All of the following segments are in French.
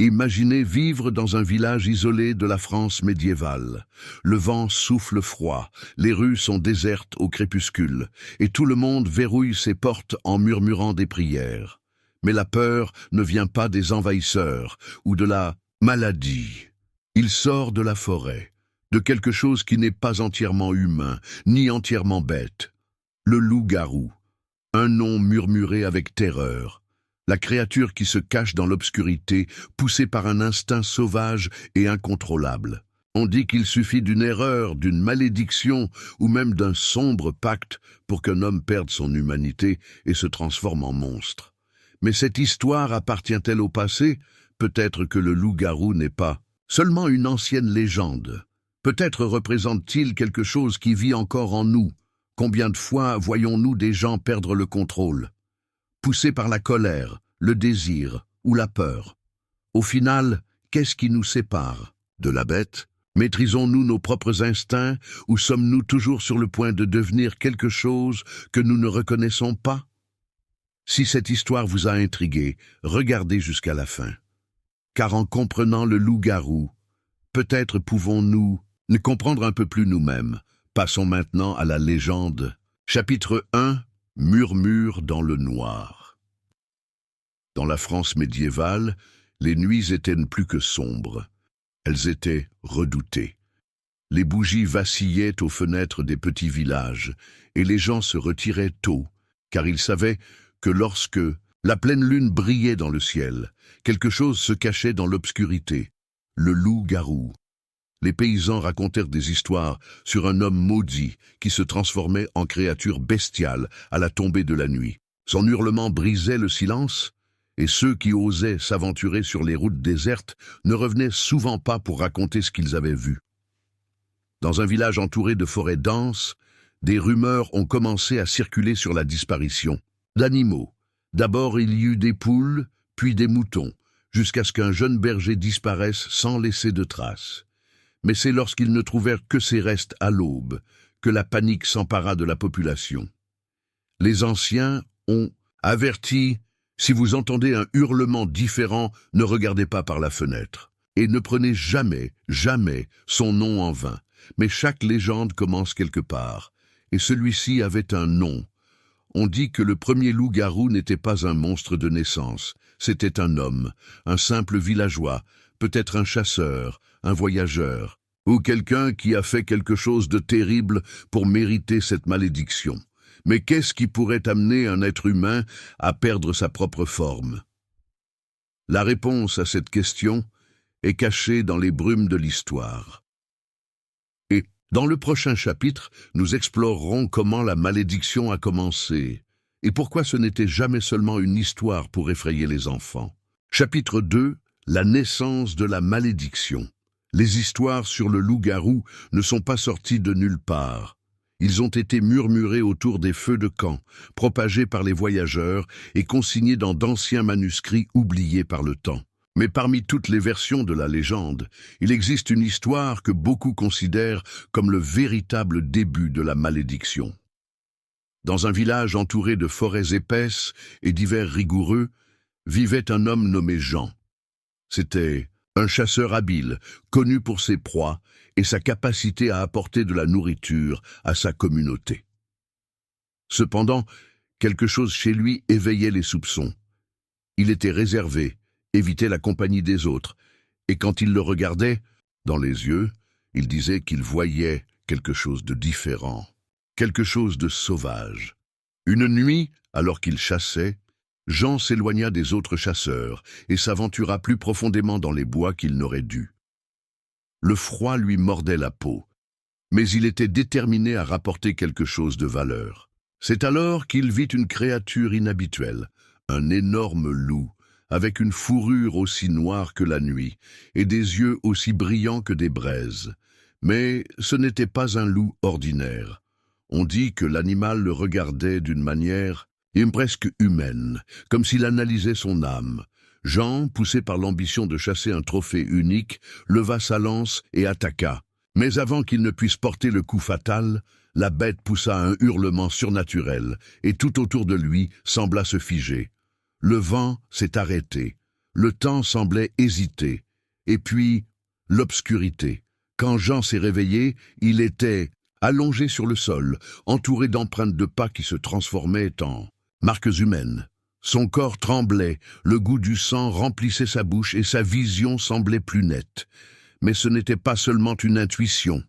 Imaginez vivre dans un village isolé de la France médiévale. Le vent souffle froid, les rues sont désertes au crépuscule, et tout le monde verrouille ses portes en murmurant des prières. Mais la peur ne vient pas des envahisseurs ou de la maladie. Il sort de la forêt, de quelque chose qui n'est pas entièrement humain, ni entièrement bête. Le loup-garou, un nom murmuré avec terreur. La créature qui se cache dans l'obscurité, poussée par un instinct sauvage et incontrôlable. On dit qu'il suffit d'une erreur, d'une malédiction ou même d'un sombre pacte pour qu'un homme perde son humanité et se transforme en monstre. Mais cette histoire appartient-elle au passé? Peut-être que le loup-garou n'est pas seulement une ancienne légende. Peut-être représente-t-il quelque chose qui vit encore en nous. Combien de fois voyons-nous des gens perdre le contrôle? Poussés par la colère, le désir ou la peur. Au final, qu'est-ce qui nous sépare de la bête? Maîtrisons-nous nos propres instincts ou sommes-nous toujours sur le point de devenir quelque chose que nous ne reconnaissons pas? Si cette histoire vous a intrigué, regardez jusqu'à la fin. Car en comprenant le loup-garou, peut-être pouvons-nous le comprendre un peu plus nous-mêmes. Passons maintenant à la légende. Chapitre 1. Murmure dans le noir. Dans la France médiévale, les nuits étaient plus que sombres. Elles étaient redoutées. Les bougies vacillaient aux fenêtres des petits villages, et les gens se retiraient tôt, car ils savaient que lorsque la pleine lune brillait dans le ciel, quelque chose se cachait dans l'obscurité, le loup-garou. Les paysans racontèrent des histoires sur un homme maudit qui se transformait en créature bestiale à la tombée de la nuit. Son hurlement brisait le silence, et ceux qui osaient s'aventurer sur les routes désertes ne revenaient souvent pas pour raconter ce qu'ils avaient vu. Dans un village entouré de forêts denses, des rumeurs ont commencé à circuler sur la disparition d'animaux. D'abord il y eut des poules, puis des moutons, jusqu'à ce qu'un jeune berger disparaisse sans laisser de traces. Mais c'est lorsqu'ils ne trouvèrent que ces restes à l'aube que la panique s'empara de la population. Les anciens ont averti « Si vous entendez un hurlement différent, ne regardez pas par la fenêtre. Et ne prenez jamais, jamais son nom en vain. Mais chaque légende commence quelque part. Et celui-ci avait un nom. On dit que le premier loup-garou n'était pas un monstre de naissance. C'était un homme, un simple villageois, peut-être un chasseur, un voyageur, ou quelqu'un qui a fait quelque chose de terrible pour mériter cette malédiction. Mais qu'est-ce qui pourrait amener un être humain à perdre sa propre forme? La réponse à cette question est cachée dans les brumes de l'histoire. Et dans le prochain chapitre, nous explorerons comment la malédiction a commencé et pourquoi ce n'était jamais seulement une histoire pour effrayer les enfants. Chapitre 2. La naissance de la malédiction. Les histoires sur le loup-garou ne sont pas sorties de nulle part. Ils ont été murmurés autour des feux de camp, propagés par les voyageurs et consignés dans d'anciens manuscrits oubliés par le temps. Mais parmi toutes les versions de la légende, il existe une histoire que beaucoup considèrent comme le véritable début de la malédiction. Dans un village entouré de forêts épaisses et d'hivers rigoureux, vivait un homme nommé Jean. C'était un chasseur habile, connu pour ses proies et sa capacité à apporter de la nourriture à sa communauté. Cependant, quelque chose chez lui éveillait les soupçons. Il était réservé, évitait la compagnie des autres, et quand il le regardait, dans les yeux, il disait qu'il voyait quelque chose de différent, quelque chose de sauvage. Une nuit, alors qu'il chassait, Jean s'éloigna des autres chasseurs et s'aventura plus profondément dans les bois qu'il n'aurait dû. Le froid lui mordait la peau, mais il était déterminé à rapporter quelque chose de valeur. C'est alors qu'il vit une créature inhabituelle, un énorme loup, avec une fourrure aussi noire que la nuit et des yeux aussi brillants que des braises. Mais ce n'était pas un loup ordinaire. On dit que l'animal le regardait d'une manière presque humaine, comme s'il analysait son âme. Jean, poussé par l'ambition de chasser un trophée unique, leva sa lance et attaqua. Mais avant qu'il ne puisse porter le coup fatal, la bête poussa un hurlement surnaturel, et tout autour de lui sembla se figer. Le vent s'est arrêté. Le temps semblait hésiter. Et puis, l'obscurité. Quand Jean s'est réveillé, il était allongé sur le sol, entouré d'empreintes de pas qui se transformaient en marques humaines. Son corps tremblait, le goût du sang remplissait sa bouche et sa vision semblait plus nette. Mais ce n'était pas seulement une intuition.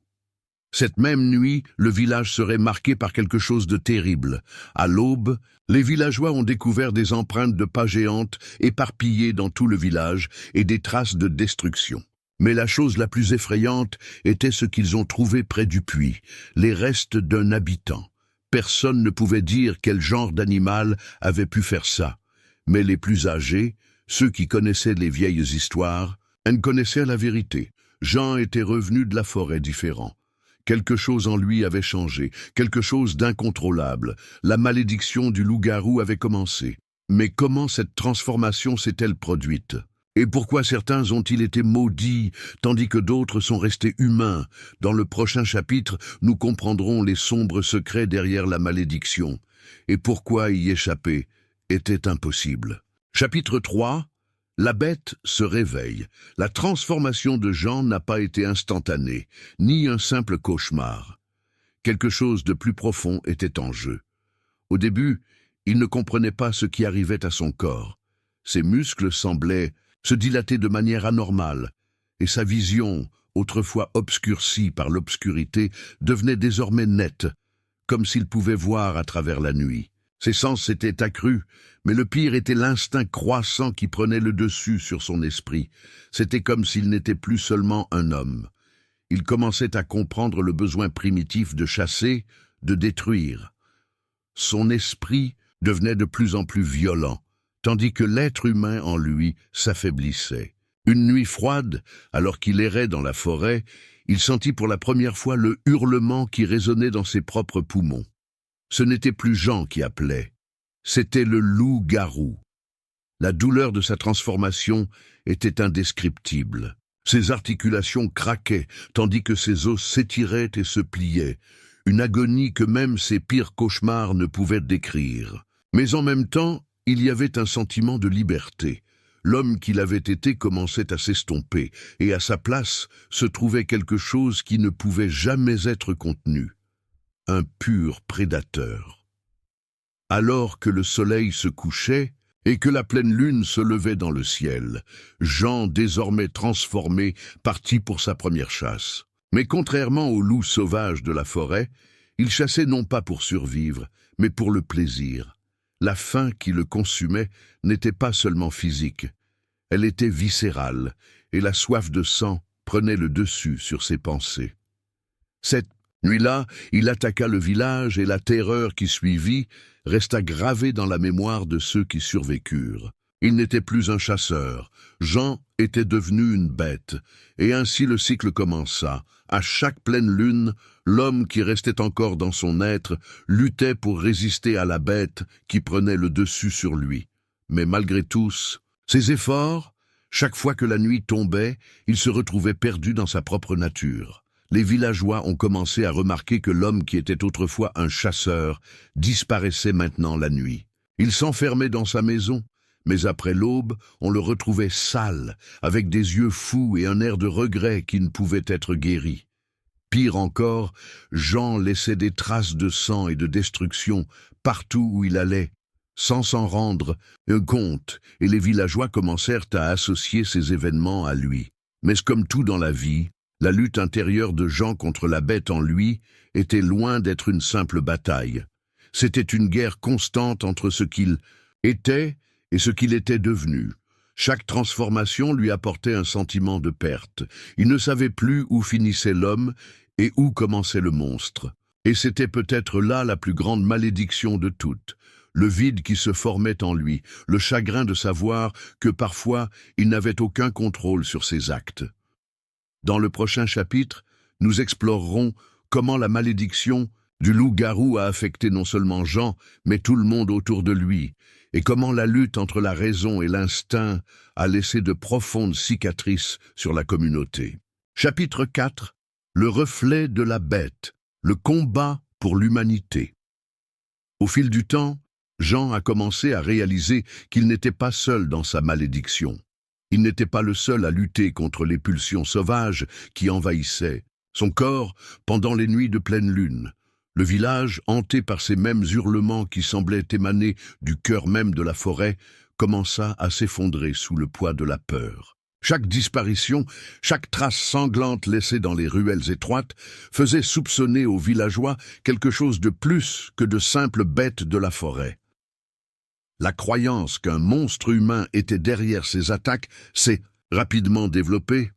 Cette même nuit, le village serait marqué par quelque chose de terrible. À l'aube, les villageois ont découvert des empreintes de pas géantes éparpillées dans tout le village et des traces de destruction. Mais la chose la plus effrayante était ce qu'ils ont trouvé près du puits, les restes d'un habitant. Personne ne pouvait dire quel genre d'animal avait pu faire ça. Mais les plus âgés, ceux qui connaissaient les vieilles histoires, en connaissaient la vérité. Jean était revenu de la forêt différent. Quelque chose en lui avait changé, quelque chose d'incontrôlable. La malédiction du loup-garou avait commencé. Mais comment cette transformation s'est-elle produite ? Et pourquoi certains ont-ils été maudits, tandis que d'autres sont restés humains? Dans le prochain chapitre, nous comprendrons les sombres secrets derrière la malédiction, et pourquoi y échapper était impossible. Chapitre 3. La bête se réveille. La transformation de Jean n'a pas été instantanée, ni un simple cauchemar. Quelque chose de plus profond était en jeu. Au début, il ne comprenait pas ce qui arrivait à son corps. Ses muscles semblaient se dilater de manière anormale, et sa vision, autrefois obscurcie par l'obscurité, devenait désormais nette, comme s'il pouvait voir à travers la nuit. Ses sens s'étaient accrus, mais le pire était l'instinct croissant qui prenait le dessus sur son esprit. C'était comme s'il n'était plus seulement un homme. Il commençait à comprendre le besoin primitif de chasser, de détruire. Son esprit devenait de plus en plus violent, tandis que l'être humain en lui s'affaiblissait. Une nuit froide, alors qu'il errait dans la forêt, il sentit pour la première fois le hurlement qui résonnait dans ses propres poumons. Ce n'était plus Jean qui appelait, c'était le loup-garou. La douleur de sa transformation était indescriptible. Ses articulations craquaient, tandis que ses os s'étiraient et se pliaient, une agonie que même ses pires cauchemars ne pouvaient décrire. Mais en même temps, il y avait un sentiment de liberté. L'homme qu'il avait été commençait à s'estomper, et à sa place se trouvait quelque chose qui ne pouvait jamais être contenu. Un pur prédateur. Alors que le soleil se couchait et que la pleine lune se levait dans le ciel, Jean, désormais transformé, partit pour sa première chasse. Mais contrairement au loup sauvage de la forêt, il chassait non pas pour survivre, mais pour le plaisir. La faim qui le consumait n'était pas seulement physique, elle était viscérale, et la soif de sang prenait le dessus sur ses pensées. Cette nuit-là, il attaqua le village et la terreur qui suivit resta gravée dans la mémoire de ceux qui survécurent. Il n'était plus un chasseur, Jean était devenu une bête, et ainsi le cycle commença. À chaque pleine lune, l'homme qui restait encore dans son être luttait pour résister à la bête qui prenait le dessus sur lui. Mais malgré tous ses efforts, chaque fois que la nuit tombait, il se retrouvait perdu dans sa propre nature. Les villageois ont commencé à remarquer que l'homme qui était autrefois un chasseur disparaissait maintenant la nuit. Il s'enfermait dans sa maison, mais après l'aube, on le retrouvait sale, avec des yeux fous et un air de regret qui ne pouvait être guéri. Pire encore, Jean laissait des traces de sang et de destruction partout où il allait, sans s'en rendre compte, et les villageois commencèrent à associer ces événements à lui. Mais comme tout dans la vie, la lutte intérieure de Jean contre la bête en lui était loin d'être une simple bataille. C'était une guerre constante entre ce qu'il était et ce qu'il était devenu. Chaque transformation lui apportait un sentiment de perte. Il ne savait plus où finissait l'homme et où commençait le monstre. Et c'était peut-être là la plus grande malédiction de toutes. Le vide qui se formait en lui, le chagrin de savoir que parfois il n'avait aucun contrôle sur ses actes. Dans le prochain chapitre, nous explorerons comment la malédiction du loup-garou a affecté non seulement Jean, mais tout le monde autour de lui, et comment la lutte entre la raison et l'instinct a laissé de profondes cicatrices sur la communauté. Chapitre 4. Le reflet de la bête, le combat pour l'humanité. Au fil du temps, Jean a commencé à réaliser qu'il n'était pas seul dans sa malédiction. Il n'était pas le seul à lutter contre les pulsions sauvages qui envahissaient son corps pendant les nuits de pleine lune. Le village, hanté par ces mêmes hurlements qui semblaient émaner du cœur même de la forêt, commença à s'effondrer sous le poids de la peur. Chaque disparition, chaque trace sanglante laissée dans les ruelles étroites faisait soupçonner aux villageois quelque chose de plus que de simples bêtes de la forêt. La croyance qu'un monstre humain était derrière ces attaques s'est rapidement développée.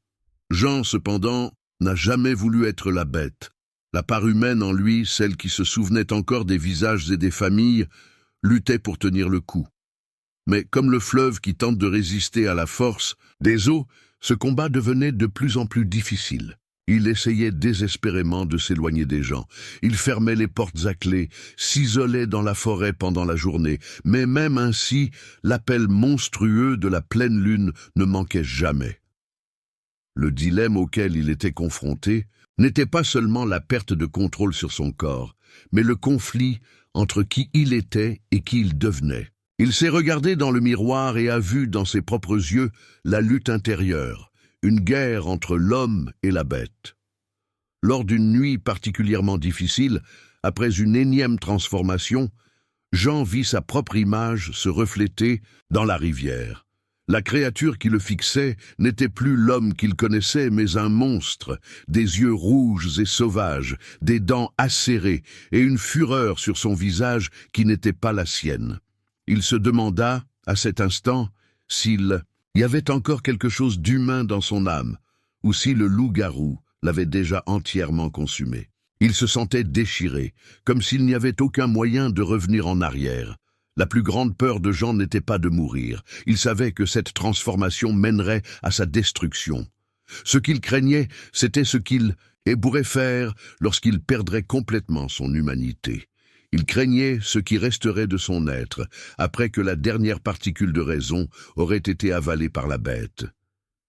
Jean, cependant, n'a jamais voulu être la bête. La part humaine en lui, celle qui se souvenait encore des visages et des familles, luttait pour tenir le coup. Mais comme le fleuve qui tente de résister à la force des eaux, ce combat devenait de plus en plus difficile. Il essayait désespérément de s'éloigner des gens. Il fermait les portes à clé, s'isolait dans la forêt pendant la journée, mais même ainsi, l'appel monstrueux de la pleine lune ne manquait jamais. Le dilemme auquel il était confronté n'était pas seulement la perte de contrôle sur son corps, mais le conflit entre qui il était et qui il devenait. Il s'est regardé dans le miroir et a vu dans ses propres yeux la lutte intérieure, une guerre entre l'homme et la bête. Lors d'une nuit particulièrement difficile, après une énième transformation, Jean vit sa propre image se refléter dans la rivière. La créature qui le fixait n'était plus l'homme qu'il connaissait, mais un monstre, des yeux rouges et sauvages, des dents acérées et une fureur sur son visage qui n'était pas la sienne. Il se demanda, à cet instant, s'il y avait encore quelque chose d'humain dans son âme, ou si le loup-garou l'avait déjà entièrement consumé. Il se sentait déchiré, comme s'il n'y avait aucun moyen de revenir en arrière. La plus grande peur de Jean n'était pas de mourir. Il savait que cette transformation mènerait à sa destruction. Ce qu'il craignait, c'était ce qu'il pourrait faire lorsqu'il perdrait complètement son humanité. Il craignait ce qui resterait de son être, après que la dernière particule de raison aurait été avalée par la bête.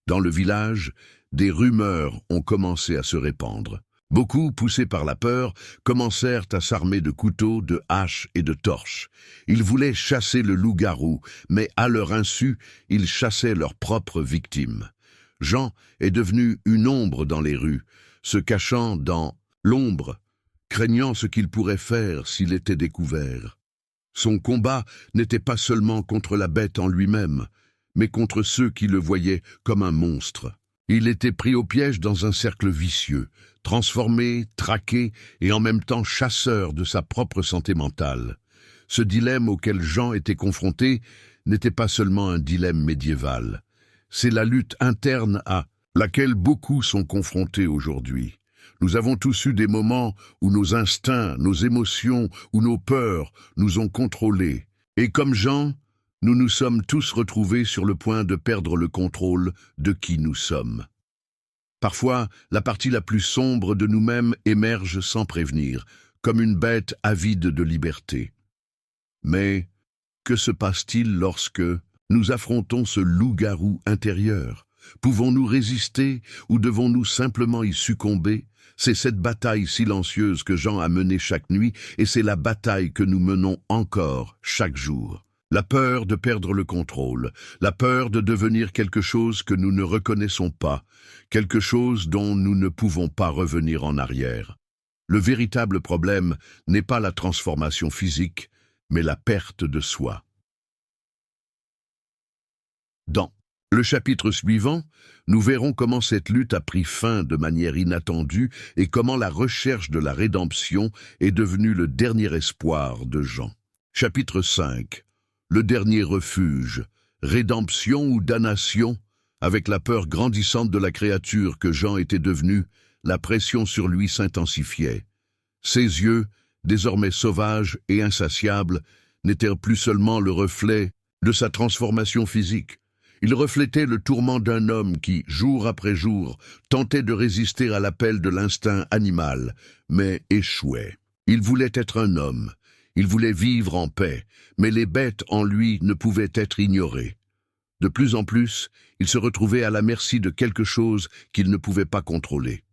Dans le village, des rumeurs ont commencé à se répandre. Beaucoup, poussés par la peur, commencèrent à s'armer de couteaux, de haches et de torches. Ils voulaient chasser le loup-garou, mais à leur insu, ils chassaient leurs propres victimes. Jean est devenu une ombre dans les rues, se cachant dans l'ombre, craignant ce qu'il pourrait faire s'il était découvert. Son combat n'était pas seulement contre la bête en lui-même, mais contre ceux qui le voyaient comme un monstre. Il était pris au piège dans un cercle vicieux, transformé, traqué et en même temps chasseur de sa propre santé mentale. Ce dilemme auquel Jean était confronté n'était pas seulement un dilemme médiéval. C'est la lutte interne à laquelle beaucoup sont confrontés aujourd'hui. Nous avons tous eu des moments où nos instincts, nos émotions ou nos peurs nous ont contrôlés. Et comme Jean, nous nous sommes tous retrouvés sur le point de perdre le contrôle de qui nous sommes. Parfois, la partie la plus sombre de nous-mêmes émerge sans prévenir, comme une bête avide de liberté. Mais que se passe-t-il lorsque nous affrontons ce loup-garou intérieur? Pouvons-nous résister ou devons-nous simplement y succomber? C'est cette bataille silencieuse que Jean a menée chaque nuit et c'est la bataille que nous menons encore chaque jour. La peur de perdre le contrôle, la peur de devenir quelque chose que nous ne reconnaissons pas, quelque chose dont nous ne pouvons pas revenir en arrière. Le véritable problème n'est pas la transformation physique, mais la perte de soi. Dans le chapitre suivant, nous verrons comment cette lutte a pris fin de manière inattendue et comment la recherche de la rédemption est devenue le dernier espoir de Jean. Chapitre 5. Le dernier refuge, rédemption ou damnation? Avec la peur grandissante de la créature que Jean était devenu, la pression sur lui s'intensifiait. Ses yeux, désormais sauvages et insatiables, n'étaient plus seulement le reflet de sa transformation physique. Ils reflétaient le tourment d'un homme qui, jour après jour, tentait de résister à l'appel de l'instinct animal, mais échouait. Il voulait être un homme. Il voulait vivre en paix, mais les bêtes en lui ne pouvaient être ignorées. De plus en plus, il se retrouvait à la merci de quelque chose qu'il ne pouvait pas contrôler.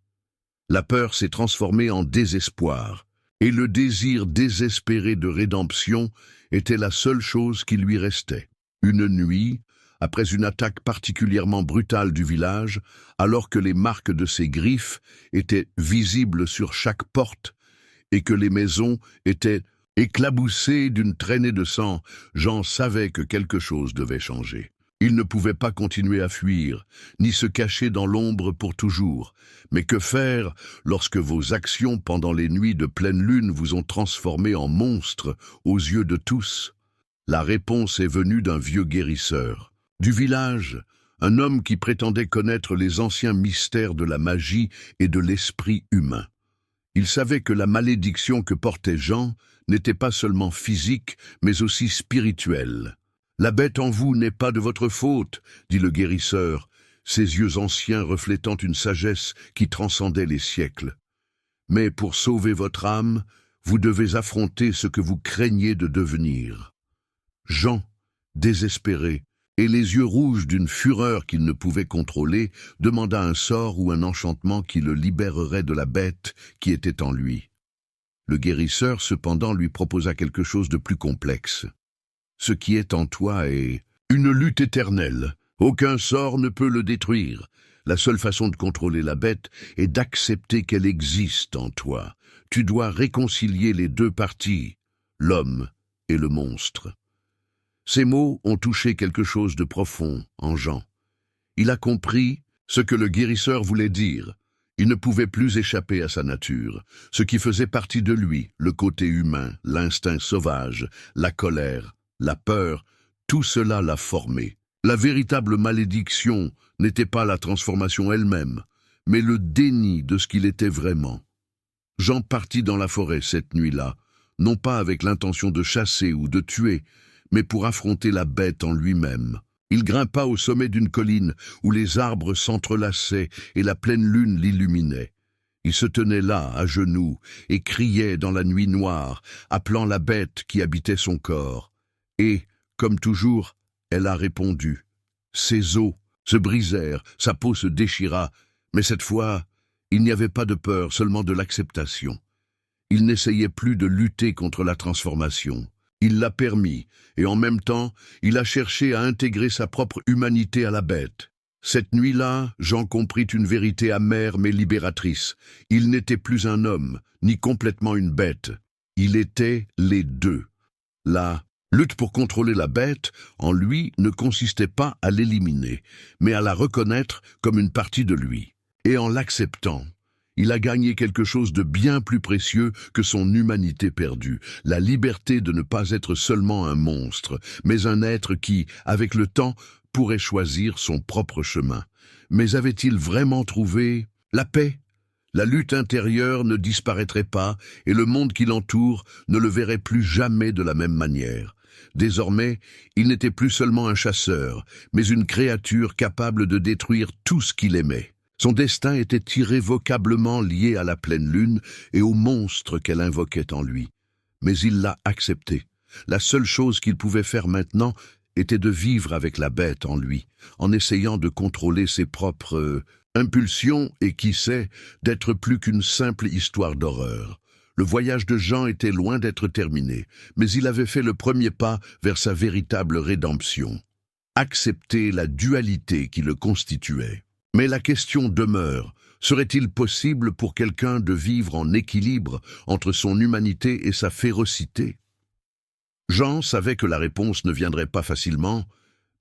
La peur s'est transformée en désespoir, et le désir désespéré de rédemption était la seule chose qui lui restait. Une nuit, après une attaque particulièrement brutale du village, alors que les marques de ses griffes étaient visibles sur chaque porte et que les maisons étaient éclaboussées d'une traînée de sang, Jean savait que quelque chose devait changer. Il ne pouvait pas continuer à fuir, ni se cacher dans l'ombre pour toujours. Mais que faire lorsque vos actions pendant les nuits de pleine lune vous ont transformé en monstre aux yeux de tous? La réponse est venue d'un vieux guérisseur. Du village, un homme qui prétendait connaître les anciens mystères de la magie et de l'esprit humain. Il savait que la malédiction que portait Jean n'était pas seulement physique, mais aussi spirituelle. « La bête en vous n'est pas de votre faute, » dit le guérisseur, ses yeux anciens reflétant une sagesse qui transcendait les siècles. « Mais pour sauver votre âme, vous devez affronter ce que vous craignez de devenir. » Jean, désespéré, et les yeux rouges d'une fureur qu'il ne pouvait contrôler, demanda un sort ou un enchantement qui le libérerait de la bête qui était en lui. Le guérisseur, cependant, lui proposa quelque chose de plus complexe. Ce qui est en toi est une lutte éternelle. Aucun sort ne peut le détruire. La seule façon de contrôler la bête est d'accepter qu'elle existe en toi. Tu dois réconcilier les deux parties, l'homme et le monstre. Ces mots ont touché quelque chose de profond en Jean. Il a compris ce que le guérisseur voulait dire. Il ne pouvait plus échapper à sa nature, ce qui faisait partie de lui, le côté humain, l'instinct sauvage, la colère, la peur, tout cela l'a formé. La véritable malédiction n'était pas la transformation elle-même, mais le déni de ce qu'il était vraiment. Jean partit dans la forêt cette nuit-là, non pas avec l'intention de chasser ou de tuer, mais pour affronter la bête en lui-même. Il grimpa au sommet d'une colline où les arbres s'entrelaçaient et la pleine lune l'illuminait. Il se tenait là, à genoux, et criait dans la nuit noire, appelant la bête qui habitait son corps. Et, comme toujours, elle a répondu. Ses os se brisèrent, sa peau se déchira, mais cette fois, il n'y avait pas de peur, seulement de l'acceptation. Il n'essayait plus de lutter contre la transformation. Il l'a permis, et en même temps, il a cherché à intégrer sa propre humanité à la bête. Cette nuit-là, Jean comprit une vérité amère mais libératrice. Il n'était plus un homme, ni complètement une bête. Il était les deux. La lutte pour contrôler la bête, en lui, ne consistait pas à l'éliminer, mais à la reconnaître comme une partie de lui. Et en l'acceptant, il a gagné quelque chose de bien plus précieux que son humanité perdue, la liberté de ne pas être seulement un monstre, mais un être qui, avec le temps, pourrait choisir son propre chemin. Mais avait-il vraiment trouvé la paix? La lutte intérieure ne disparaîtrait pas et le monde qui l'entoure ne le verrait plus jamais de la même manière. Désormais, il n'était plus seulement un chasseur, mais une créature capable de détruire tout ce qu'il aimait. Son destin était irrévocablement lié à la pleine lune et au monstre qu'elle invoquait en lui. Mais il l'a accepté. La seule chose qu'il pouvait faire maintenant était de vivre avec la bête en lui, en essayant de contrôler ses propres impulsions et, qui sait, d'être plus qu'une simple histoire d'horreur. Le voyage de Jean était loin d'être terminé, mais il avait fait le premier pas vers sa véritable rédemption. Accepter la dualité qui le constituait. Mais la question demeure, serait-il possible pour quelqu'un de vivre en équilibre entre son humanité et sa férocité? Jean savait que la réponse ne viendrait pas facilement,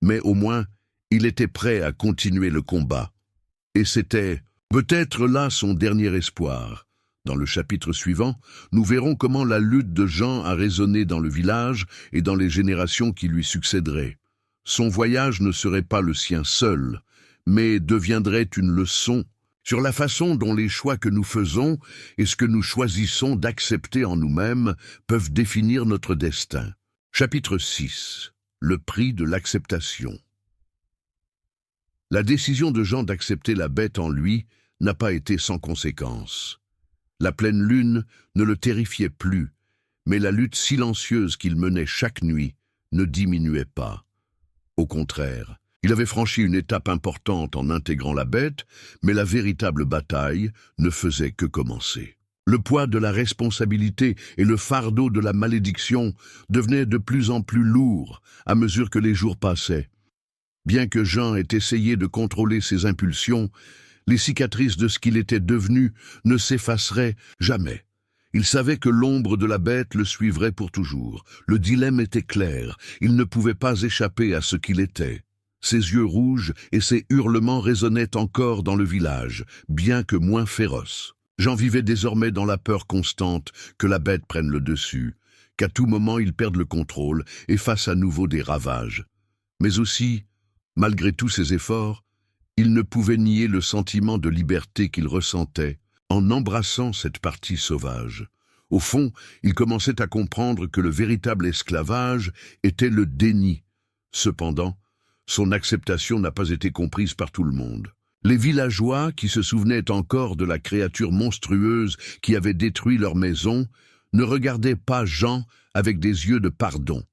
mais au moins, il était prêt à continuer le combat. Et c'était peut-être là son dernier espoir. Dans le chapitre suivant, nous verrons comment la lutte de Jean a résonné dans le village et dans les générations qui lui succéderaient. Son voyage ne serait pas le sien seul, mais deviendrait une leçon sur la façon dont les choix que nous faisons et ce que nous choisissons d'accepter en nous-mêmes peuvent définir notre destin. Chapitre 6. Le prix de l'acceptation. La décision de Jean d'accepter la bête en lui n'a pas été sans conséquence. La pleine lune ne le terrifiait plus, mais la lutte silencieuse qu'il menait chaque nuit ne diminuait pas. Au contraire, il avait franchi une étape importante en intégrant la bête, mais la véritable bataille ne faisait que commencer. Le poids de la responsabilité et le fardeau de la malédiction devenaient de plus en plus lourds à mesure que les jours passaient. Bien que Jean ait essayé de contrôler ses impulsions, les cicatrices de ce qu'il était devenu ne s'effaceraient jamais. Il savait que l'ombre de la bête le suivrait pour toujours. Le dilemme était clair, il ne pouvait pas échapper à ce qu'il était. Ses yeux rouges et ses hurlements résonnaient encore dans le village, bien que moins féroces. Jean vivait désormais dans la peur constante que la bête prenne le dessus, qu'à tout moment il perde le contrôle et fasse à nouveau des ravages. Mais aussi, malgré tous ses efforts, il ne pouvait nier le sentiment de liberté qu'il ressentait en embrassant cette partie sauvage. Au fond, il commençait à comprendre que le véritable esclavage était le déni. Cependant, son acceptation n'a pas été comprise par tout le monde. Les villageois, qui se souvenaient encore de la créature monstrueuse qui avait détruit leur maison, ne regardaient pas Jean avec des yeux de pardon.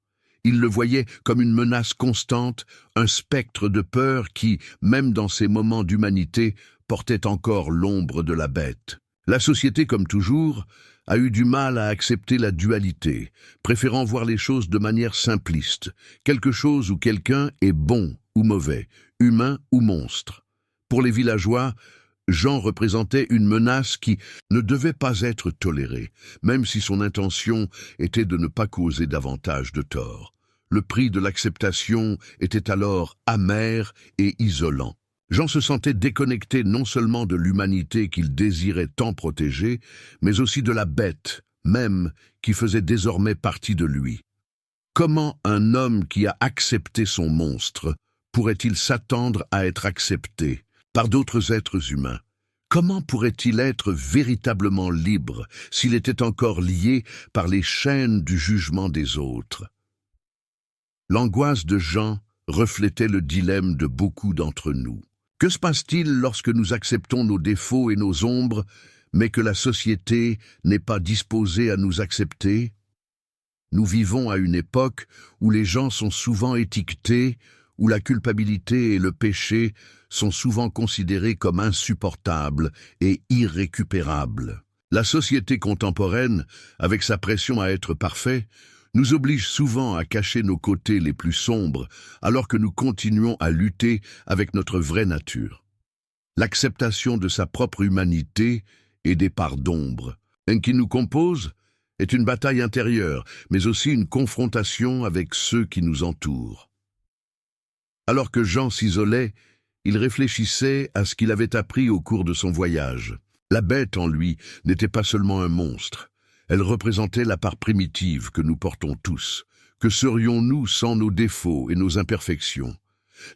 Ils le voyaient comme une menace constante, un spectre de peur qui, même dans ces moments d'humanité, portait encore l'ombre de la bête. La société, comme toujours, a eu du mal à accepter la dualité, préférant voir les choses de manière simpliste, quelque chose où quelqu'un est bon ou mauvais, humain ou monstre. Pour les villageois, Jean représentait une menace qui ne devait pas être tolérée, même si son intention était de ne pas causer davantage de tort. Le prix de l'acceptation était alors amer et isolant. Jean se sentait déconnecté non seulement de l'humanité qu'il désirait tant protéger, mais aussi de la bête, même, qui faisait désormais partie de lui. Comment un homme qui a accepté son monstre pourrait-il s'attendre à être accepté par d'autres êtres humains? Comment pourrait-il être véritablement libre s'il était encore lié par les chaînes du jugement des autres? L'angoisse de Jean reflétait le dilemme de beaucoup d'entre nous. Que se passe-t-il lorsque nous acceptons nos défauts et nos ombres, mais que la société n'est pas disposée à nous accepter? Nous vivons à une époque où les gens sont souvent étiquetés, où la culpabilité et le péché sont souvent considérés comme insupportables et irrécupérables. La société contemporaine, avec sa pression à être parfait, nous oblige souvent à cacher nos côtés les plus sombres, alors que nous continuons à lutter avec notre vraie nature. L'acceptation de sa propre humanité et des parts d'ombre qui nous composent est une bataille intérieure, mais aussi une confrontation avec ceux qui nous entourent. Alors que Jean s'isolait, il réfléchissait à ce qu'il avait appris au cours de son voyage. La bête en lui n'était pas seulement un monstre. Elle représentait la part primitive que nous portons tous. Que serions-nous sans nos défauts et nos imperfections?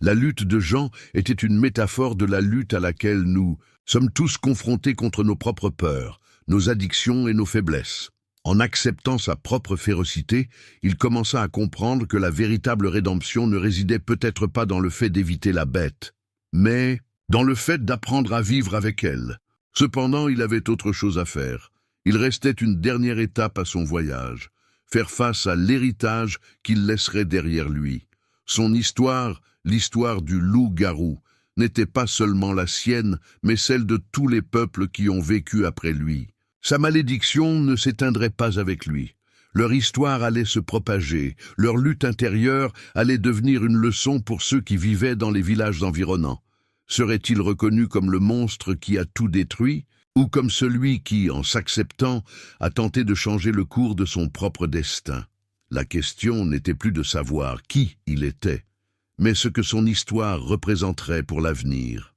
La lutte de Jean était une métaphore de la lutte à laquelle nous sommes tous confrontés contre nos propres peurs, nos addictions et nos faiblesses. En acceptant sa propre férocité, il commença à comprendre que la véritable rédemption ne résidait peut-être pas dans le fait d'éviter la bête, mais dans le fait d'apprendre à vivre avec elle. Cependant, il avait autre chose à faire. Il restait une dernière étape à son voyage, faire face à l'héritage qu'il laisserait derrière lui. Son histoire, l'histoire du loup-garou, n'était pas seulement la sienne, mais celle de tous les peuples qui ont vécu après lui. Sa malédiction ne s'éteindrait pas avec lui. Leur histoire allait se propager, leur lutte intérieure allait devenir une leçon pour ceux qui vivaient dans les villages environnants. Serait-il reconnu comme le monstre qui a tout détruit, ou comme celui qui, en s'acceptant, a tenté de changer le cours de son propre destin? La question n'était plus de savoir qui il était, mais ce que son histoire représenterait pour l'avenir.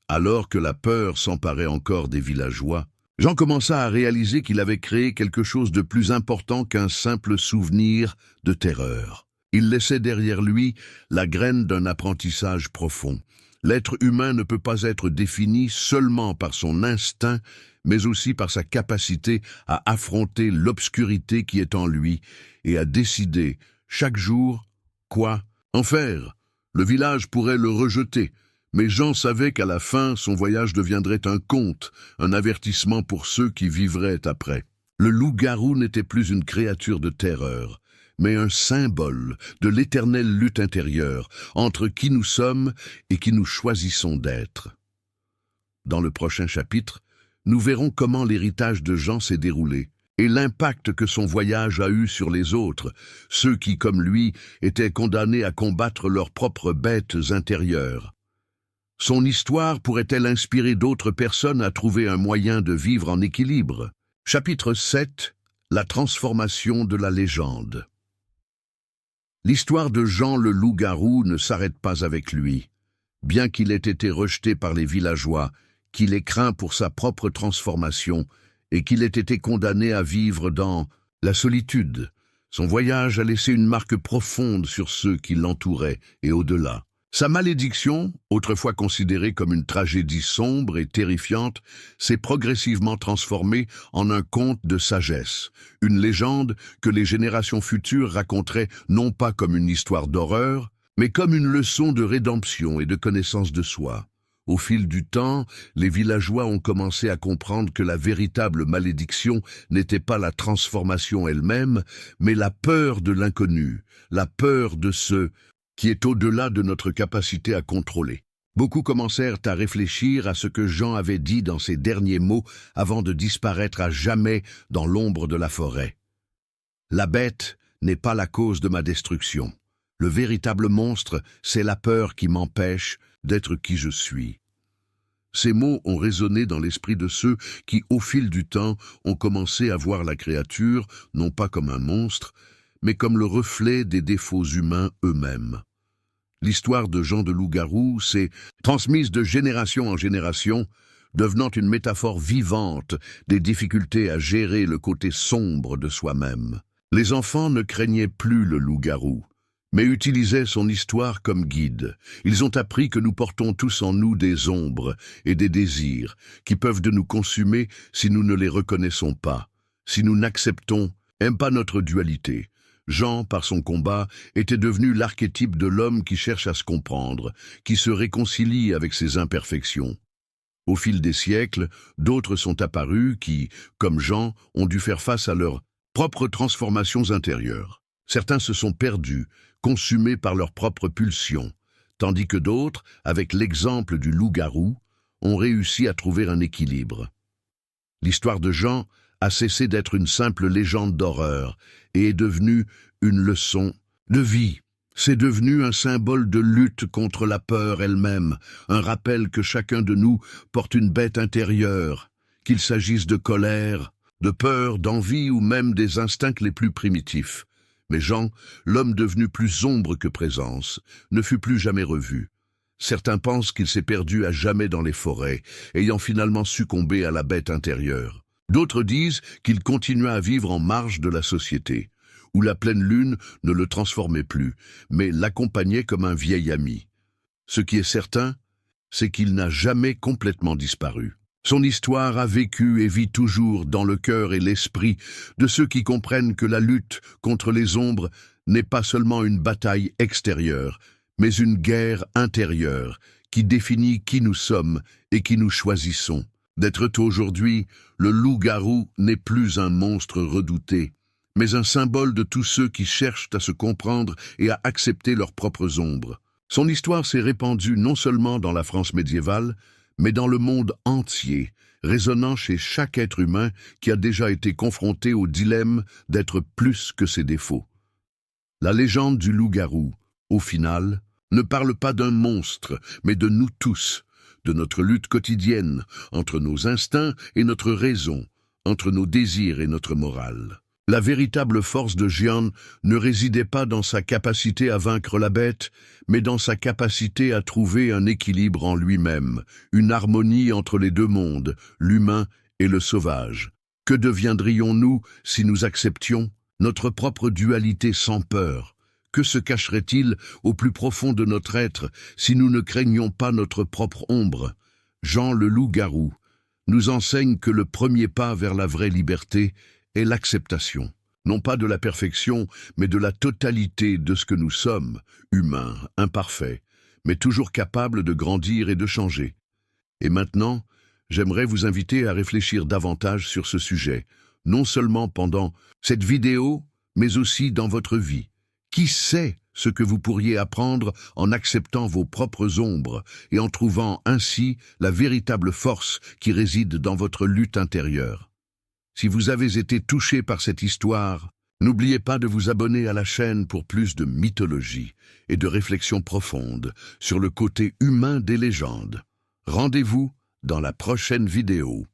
Alors que la peur s'emparait encore des villageois, Jean commença à réaliser qu'il avait créé quelque chose de plus important qu'un simple souvenir de terreur. Il laissait derrière lui la graine d'un apprentissage profond. L'être humain ne peut pas être défini seulement par son instinct, mais aussi par sa capacité à affronter l'obscurité qui est en lui et à décider, chaque jour, quoi en faire. Le village pourrait le rejeter, mais Jean savait qu'à la fin, son voyage deviendrait un conte, un avertissement pour ceux qui vivraient après. Le loup-garou n'était plus une créature de terreur, mais un symbole de l'éternelle lutte intérieure entre qui nous sommes et qui nous choisissons d'être. Dans le prochain chapitre, nous verrons comment l'héritage de Jean s'est déroulé et l'impact que son voyage a eu sur les autres, ceux qui, comme lui, étaient condamnés à combattre leurs propres bêtes intérieures. Son histoire pourrait-elle inspirer d'autres personnes à trouver un moyen de vivre en équilibre? Chapitre 7. La transformation de la légende. L'histoire de Jean le loup-garou ne s'arrête pas avec lui. Bien qu'il ait été rejeté par les villageois, qu'il ait craint pour sa propre transformation et qu'il ait été condamné à vivre dans la solitude, son voyage a laissé une marque profonde sur ceux qui l'entouraient et au-delà. Sa malédiction, autrefois considérée comme une tragédie sombre et terrifiante, s'est progressivement transformée en un conte de sagesse, une légende que les générations futures raconteraient non pas comme une histoire d'horreur, mais comme une leçon de rédemption et de connaissance de soi. Au fil du temps, les villageois ont commencé à comprendre que la véritable malédiction n'était pas la transformation elle-même, mais la peur de l'inconnu, la peur de ce qui est au-delà de notre capacité à contrôler. Beaucoup commencèrent à réfléchir à ce que Jean avait dit dans ses derniers mots avant de disparaître à jamais dans l'ombre de la forêt. La bête n'est pas la cause de ma destruction. Le véritable monstre, c'est la peur qui m'empêche d'être qui je suis. Ces mots ont résonné dans l'esprit de ceux qui, au fil du temps, ont commencé à voir la créature, non pas comme un monstre, mais comme le reflet des défauts humains eux-mêmes. L'histoire de Jean de loup-garou s'est transmise de génération en génération, devenant une métaphore vivante des difficultés à gérer le côté sombre de soi-même. Les enfants ne craignaient plus le loup-garou, mais utilisaient son histoire comme guide. Ils ont appris que nous portons tous en nous des ombres et des désirs qui peuvent nous consumer si nous ne les reconnaissons pas, si nous n'acceptons pas notre dualité. Jean, par son combat, était devenu l'archétype de l'homme qui cherche à se comprendre, qui se réconcilie avec ses imperfections. Au fil des siècles, d'autres sont apparus qui, comme Jean, ont dû faire face à leurs propres transformations intérieures. Certains se sont perdus, consumés par leurs propres pulsions, tandis que d'autres, avec l'exemple du loup-garou, ont réussi à trouver un équilibre. L'histoire de Jean a cessé d'être une simple légende d'horreur et est devenue une leçon de vie. C'est devenu un symbole de lutte contre la peur elle-même, un rappel que chacun de nous porte une bête intérieure, qu'il s'agisse de colère, de peur, d'envie ou même des instincts les plus primitifs. Mais Jean, l'homme devenu plus sombre que présence, ne fut plus jamais revu. Certains pensent qu'il s'est perdu à jamais dans les forêts, ayant finalement succombé à la bête intérieure. D'autres disent qu'il continua à vivre en marge de la société, où la pleine lune ne le transformait plus, mais l'accompagnait comme un vieil ami. Ce qui est certain, c'est qu'il n'a jamais complètement disparu. Son histoire a vécu et vit toujours dans le cœur et l'esprit de ceux qui comprennent que la lutte contre les ombres n'est pas seulement une bataille extérieure, mais une guerre intérieure qui définit qui nous sommes et qui nous choisissons. D'être aujourd'hui, le loup-garou n'est plus un monstre redouté, mais un symbole de tous ceux qui cherchent à se comprendre et à accepter leurs propres ombres. Son histoire s'est répandue non seulement dans la France médiévale, mais dans le monde entier, résonnant chez chaque être humain qui a déjà été confronté au dilemme d'être plus que ses défauts. La légende du loup-garou, au final, ne parle pas d'un monstre, mais de nous tous, de notre lutte quotidienne, entre nos instincts et notre raison, entre nos désirs et notre morale. La véritable force de Jean ne résidait pas dans sa capacité à vaincre la bête, mais dans sa capacité à trouver un équilibre en lui-même, une harmonie entre les deux mondes, l'humain et le sauvage. Que deviendrions-nous si nous acceptions notre propre dualité sans peur? Que se cacherait-il au plus profond de notre être si nous ne craignions pas notre propre ombre? Jean le loup-garou nous enseigne que le premier pas vers la vraie liberté est l'acceptation, non pas de la perfection, mais de la totalité de ce que nous sommes, humains, imparfaits, mais toujours capables de grandir et de changer. Et maintenant, j'aimerais vous inviter à réfléchir davantage sur ce sujet, non seulement pendant cette vidéo, mais aussi dans votre vie. Qui sait ce que vous pourriez apprendre en acceptant vos propres ombres et en trouvant ainsi la véritable force qui réside dans votre lutte intérieure? Si vous avez été touché par cette histoire, n'oubliez pas de vous abonner à la chaîne pour plus de mythologie et de réflexions profondes sur le côté humain des légendes. Rendez-vous dans la prochaine vidéo.